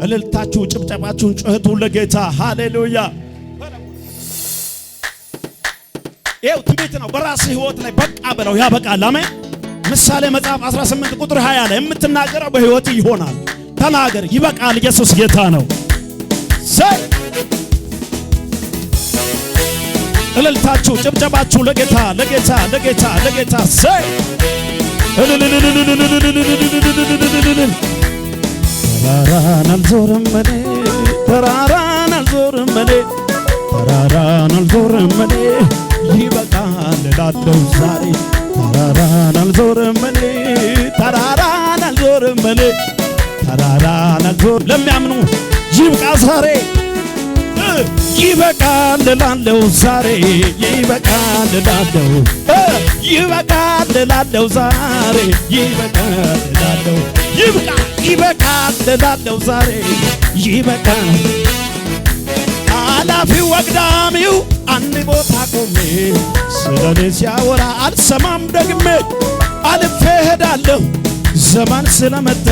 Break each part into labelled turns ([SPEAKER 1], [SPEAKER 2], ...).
[SPEAKER 1] እልልታችሁ ጭብጨባችሁን ጩኸቱን ለጌታ ሃሌሉያ። ይኸው ትንቢት ነው። በራስህ ሕይወት ላይ በቃ በለው ያበቃል። አሜን። ምሳሌ መጽሐፍ 18 ቁጥር 20 ላይ የምትናገረው በሕይወት ይሆናል። ተናገር፣ ይበቃል። ኢየሱስ ጌታ ነው። እልልታችሁ ጭብጨባችሁ ለጌታ ለጌታ ለጌታ ለጌታ ተራራን አልዞርም እኔ ተራራን አልዞርም እኔ ተራራን አልዞርም እኔ ይበቃል እላለሁ ዛሬ ተራራን አልዞርም እኔ ተራራን አልዞርም እኔ ተራራን አልዞርም ለሚያምኑ ይብቃ ዛሬ ይበቃል እላለሁ ዛሬ ይበቃል እላለሁ ይበቃል እላለሁ ዛሬ ይበቃል እላለሁ ይብቃ ይበቃል እላለሁ ዛሬ ይበቃል አላፊው አግዳሚው አንድ ቦታ ቆሜ ስለኔ ሲያወራ አልሰማም ደግሜ አልፌ እሄዳለሁ ዘመን ስለመጣ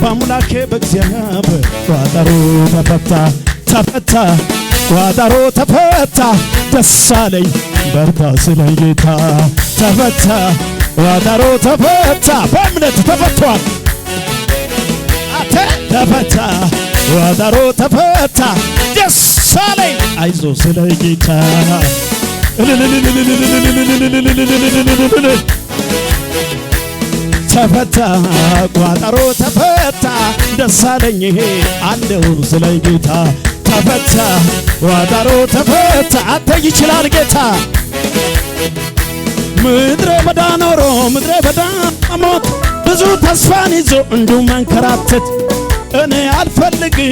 [SPEAKER 1] በአምላኬ በእግዚአብሔር ቋጠሮ ተፈታ ተፈታ ቋጠሮ ተፈታ ደስ አለኝ በርታ ስለኝ ጌታ ተፈታ ቋጠሮ ተፈታ በእምነት ተፈቷል ተፈታ ቋጠሮ ተፈታ ደስ አለኝ አይዞ ስለኝ ጌታ ተፈታ ቋጠሮ ተፈታ ደስ አለኝ አለው ስለኝ ጌታ ተፈታ ቋጠሮ ተፈታ አንተ ይችላል ጌታ ምድረ በዳ ኖሮ ምድረ በዳ ሞት ብዙ ተስፋን ይዞ እንዲሁ መንከራተት እኔ አልፈልግም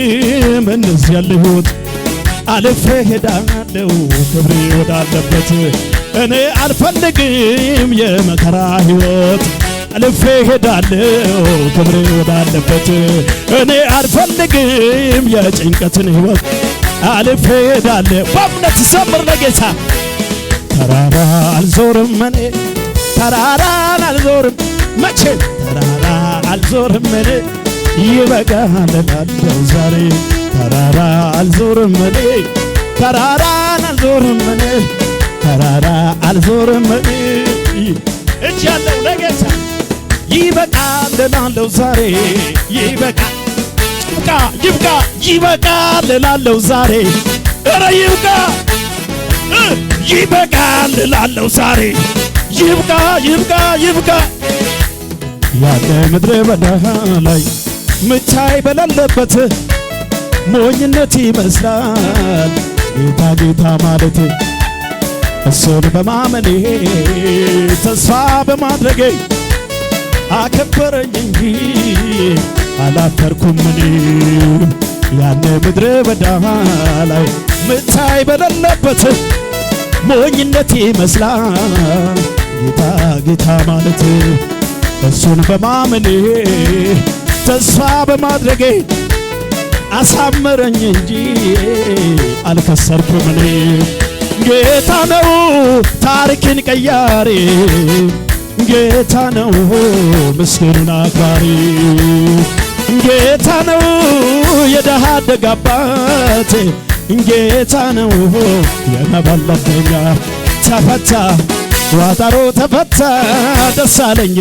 [SPEAKER 1] እንደዚህ ያለ ሕይወት አልፌ ሄዳለሁ ክብሬ ወዳለበት እኔ አልፈልግም የመከራ ሕይወት አልፌ ሄዳለሁ ክብሬ ወዳለበት እኔ አልፈልግም የጭንቀትን ሕይወት አልፌ ሄዳለሁ በእምነት ዘምር ለጌታ ተራራ አልዞርም እኔ ተራራን አልዞርም መቼ ተራራ አልዞርም እኔ ይበቃል እላለሁ ዛሬ ተራራ አልዞርም እኔ ተራራን አልዞርም እኔ ተራራ አልዞርም እኔ እጅ ያለው ለጌታ ይበቃል እላለሁ ዛሬ ይበቃል ይብቃ ይብቃ ይበቃል እላለሁ ዛሬ ኧረ ይብቃ ይበቃል እላለሁ ዛሬ ይብቃ ይብቃ ይብቃ ያለ ምድረ በዳ ላይ ምቻይ በሌለበት ሞኝነት ይመስላል ጌታ ጌታ ማለት እሱን በማመኔ ተስፋ በማድረጌ አከበረኝ እንጂ አላፈርኩም እኔ ያለ ምድረ በዳ ላይ ምታይ በሌለበት ሞኝነት ይመስላል ጌታ ጌታ ማለት እሱን በማመኔ ተስፋ በማድረጌ አሳመረኝ እንጂ አልከሰርኩም እኔ ጌታ ነው ታሪክን ቀያሪ ጌታ ነው ምስኪኑን አክባሪ ጌታ ነው የደሃ አደግ አባት ጌታ ነው የመበለተኛ ተፈታ ቋጠሮ ተፈታ ደስ አለኝ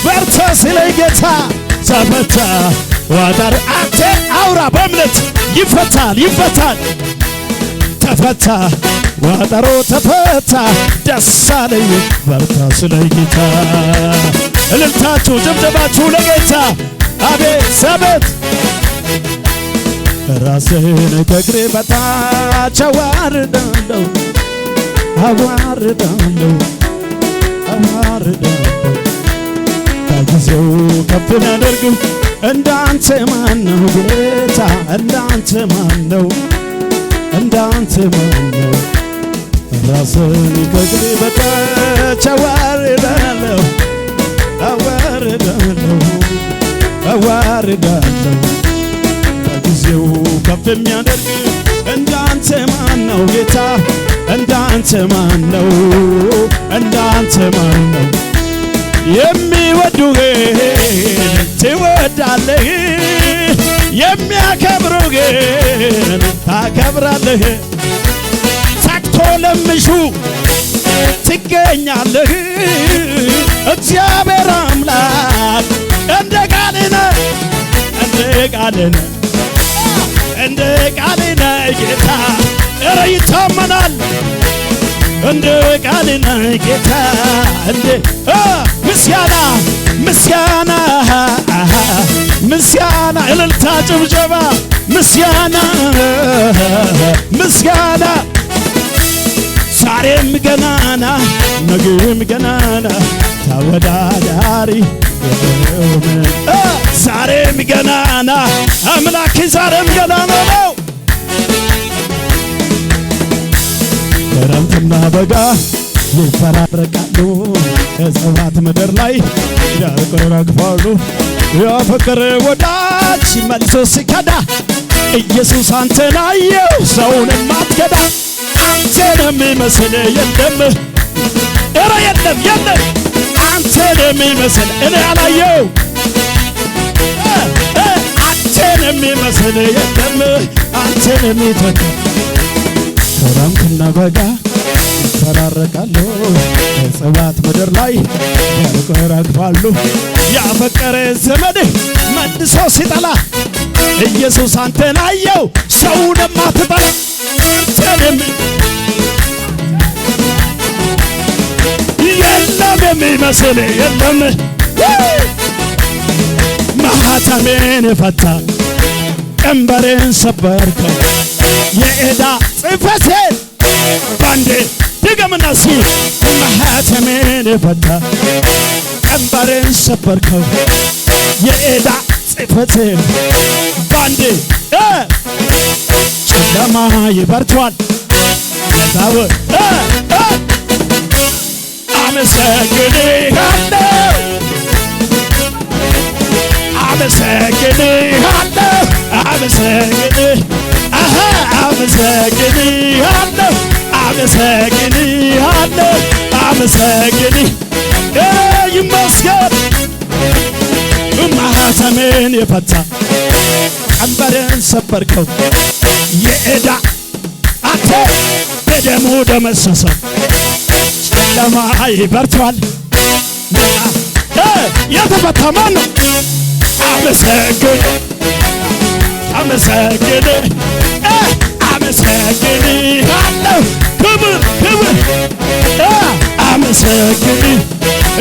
[SPEAKER 1] በርታ ስለኝ ጌታ ተፈታ ቋጠሮ አንተ አውራ በእምነት ይፈታል ይፈታል ተፈታ ቋጠሮ ተፈታ ደስ አለኝ በርታ ስለኝ ጌታ እልልታችሁ ጭብጨባችሁ ለጌታ አቤት ሰበት ራስህን ከእግሬ በታች አዋርዳለሁ አዋርዳለሁ አዋርዳለሁ በጊዜው ከፍ ላደርግም እንዳንተ ማነው ጌታ እንዳንተ ማነው እንዳንተ ማነው ራስህን ከእግሬ በታች አዋርዳለሁ አዋርዳለሁ አዋርዳለሁ በጊዜው ከፍ የሚያደርግ እንዳንተ ማነው ጌታ እንዳንተ ማነው እንዳንተ ማነው የሚወዱህን ትወዳለህ የሚያከብሩ ግን ታከብራለህ ታክቶ ለምሹ ትገኛለህ እግዚአብሔር አምላክ እንደ ቃልህ እንደ ቃልህ ጌታ ኧረ ይታመናል እንደ ቃልህ ጌታ እንደ ምስጋና እልልታ ጭብጨባ ምስጋና ዛሬም ገናና ነገም ገናና ተወዳዳሪ ዛሬም ገናና አምላክ ዛሬም ገናና ነው ክረምትና በጋ ይፈራረቃሉ እጽዋት ምድር ላይ ያረግፋሉ ያፈቀረ ወዳጅ መልሶ ሲከዳ ኢየሱስ አንተን አየው ሰውንም አትከዳ አንተን የሚመስል የለም ኧረ የለም አንተን የሚመስል እኔ አላየው አንተን የሚመስል የለም አንተን የሚተካ ክረምትና በጋ ይፈራረቃሉ እጽዋት ምድር ላይ ያረግፋሉ ያፈቀረ ዘመድ መልሶ ሲጠላ ኢየሱስ አንተን አየው ሰውንም አትጠላ አንተን የለም የሚመስል የለም ማኅተሜን የፈታ ቀንበሬን ሰበርከው የዕዳ ጽሕፈቴን ባንዴ ድገምና እስኪ ማኅተሜን የፈታ ቀንበሬን ሰበርከው የዕዳ ጽሕፈቴን ባንዴ ጨለማ ይበርቷል ጌታው አመሰግንሃለሁ ይመስገን ማኅተሜን የፈታ ቀንበሬን ሰበርከው የዕዳ አንተ በደሙ ደመሰሰው ጨለማ ይበርቷል የተፈታ ማን ነው አመሰግንሃለሁ ክብር አመሰግንህ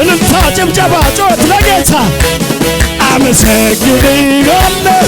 [SPEAKER 1] እልልታ ጭብጨባ ጮት ለጌታ አመሰግንሃለሁ